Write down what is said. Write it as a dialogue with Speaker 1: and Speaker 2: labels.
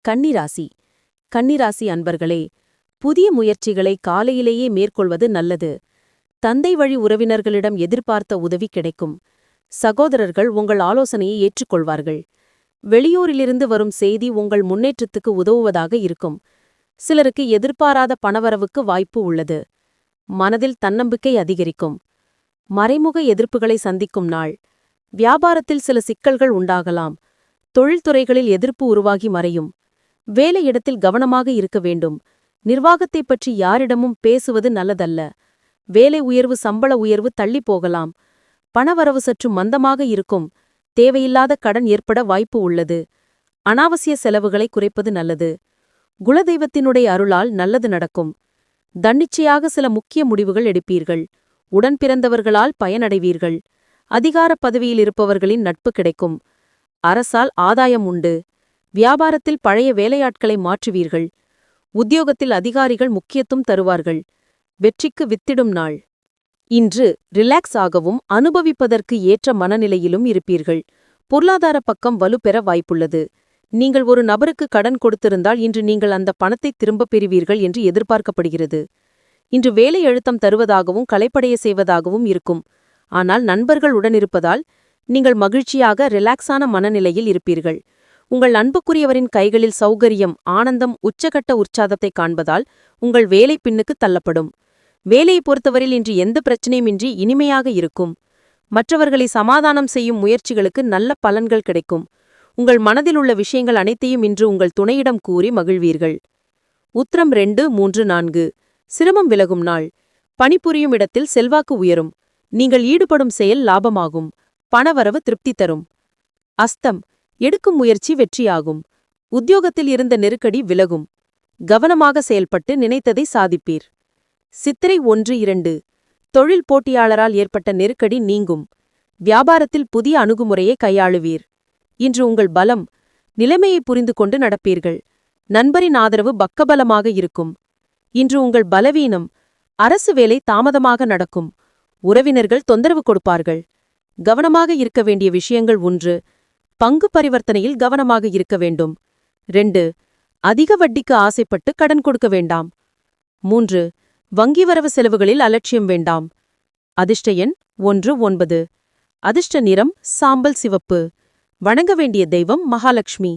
Speaker 1: கன்னிராசி. கன்னிராசி அன்பர்களே, புதிய முயற்சிகளை காலையிலேயே மேற்கொள்வது நல்லது. தந்தை வழி உறவினர்களிடம் எதிர்பார்த்த உதவி கிடைக்கும். சகோதரர்கள் உங்கள் ஆலோசனையை ஏற்றுக்கொள்வார்கள். வெளியூரிலிருந்து வரும் செய்தி உங்கள் முன்னேற்றத்துக்கு உதவுவதாக இருக்கும். சிலருக்கு எதிர்பாராத பணவரவுக்கு வாய்ப்பு உள்ளது. மனதில் தன்னம்பிக்கை அதிகரிக்கும். மறைமுக எதிர்ப்புகளை சந்திக்கும் நாள். வியாபாரத்தில் சில சிக்கல்கள் உண்டாகலாம். தொழில்துறைகளில் எதிர்ப்பு உருவாகி மறையும். வேலையிடத்தில் கவனமாக இருக்க வேண்டும். நிர்வாகத்தைப் பற்றி யாரிடமும் பேசுவது நல்லதல்ல. வேலை உயர்வு சம்பள உயர்வு தள்ளி போகலாம். பணவரவு சற்று மந்தமாக இருக்கும். தேவையில்லாத கடன் ஏற்பட வாய்ப்பு உள்ளது. அனாவசிய செலவுகளை குறைப்பது நல்லது. குலதெய்வத்தினுடைய அருளால் நல்லது நடக்கும். தன்னிச்சையாக சில முக்கிய முடிவுகள் எடுப்பீர்கள். உடன் பிறந்தவர்களால் பயனடைவீர்கள். அதிகார பதவியில் இருப்பவர்களின் நட்பு கிடைக்கும். அரசால் ஆதாயம் உண்டு. வியாபாரத்தில் பழைய வேலையாட்களை மாற்றுவீர்கள். உத்தியோகத்தில் அதிகாரிகள் முக்கியத்துவம் தருவார்கள். வெற்றிக்கு வித்திடும் நாள். இன்று ரிலாக்ஸ் ஆகவும் அனுபவிப்பதற்கு ஏற்ற மனநிலையிலும் இருப்பீர்கள். பொருளாதார பக்கம் வலுப்பெற வாய்ப்புள்ளது. நீங்கள் ஒரு நபருக்கு கடன் கொடுத்திருந்தால் இன்று நீங்கள் அந்த பணத்தை திரும்பப் பெறுவீர்கள் என்று எதிர்பார்க்கப்படுகிறது. இன்று வேலை அழுத்தம் தருவதாகவும் களைப்படைய செய்வதாகவும் இருக்கும். ஆனால் நண்பர்கள் உடனிருப்பதால் நீங்கள் மகிழ்ச்சியாக ரிலாக்ஸான மனநிலையில் இருப்பீர்கள். உங்கள் அன்புக்குரியவரின் கைகளில் சௌகரியம், ஆனந்தம், உச்சகட்ட உற்சாகத்தை காண்பதால் உங்கள் வேலை பின்னுக்கு தள்ளப்படும். வேலையை பொறுத்தவரையில் இன்று எந்த பிரச்சனையுமின்றி இனிமையாக இருக்கும். மற்றவர்களை சமாதானம் செய்யும் முயற்சிகளுக்கு நல்ல பலன்கள் கிடைக்கும். உங்கள் மனதில் உள்ள விஷயங்கள் அனைத்தையும் இன்று உங்கள் துணையிடம் கூறி மகிழ்வீர்கள். உத்திரம் 2, 3, 4 சிரமம் விலகும் நாள். பணிபுரியும் இடத்தில் செல்வாக்கு உயரும். நீங்கள் ஈடுபடும் செயல் லாபமாகும். பணவரவு திருப்தி தரும். அஸ்தம் எடுக்கும் முயற்சி வெற்றியாகும். உத்தியோகத்தில் இருந்த நெருக்கடி விலகும். கவனமாக செயல்பட்டு நினைத்ததை சாதிப்பீர். சித்திரை 1, 2 தொழில் போட்டியாளரால் ஏற்பட்ட நெருக்கடி நீங்கும். வியாபாரத்தில் புதிய அணுகுமுறையை கையாளுவீர். இன்று உங்கள் பலம். நிலைமையை புரிந்து கொண்டு நடப்பீர்கள். நண்பரின் ஆதரவு பக்கபலமாக இருக்கும். இன்று உங்கள் பலவீனம். அரசு வேலை தாமதமாக நடக்கும். உறவினர்கள் தொந்தரவு கொடுப்பார்கள். கவனமாக இருக்க வேண்டிய விஷயங்கள் 1. பங்கு பரிவர்த்தனையில் கவனமாக இருக்க வேண்டும். 2. அதிக வட்டிக்கு ஆசைப்பட்டு கடன் கொடுக்க வேண்டாம். 3. வங்கி வரவு செலவுகளில் அலட்சியம் வேண்டாம். அதிர்ஷ்ட எண் 1, 9. அதிர்ஷ்ட நிறம் சாம்பல் சிவப்பு. வணங்க வேண்டிய தெய்வம் மகாலட்சுமி.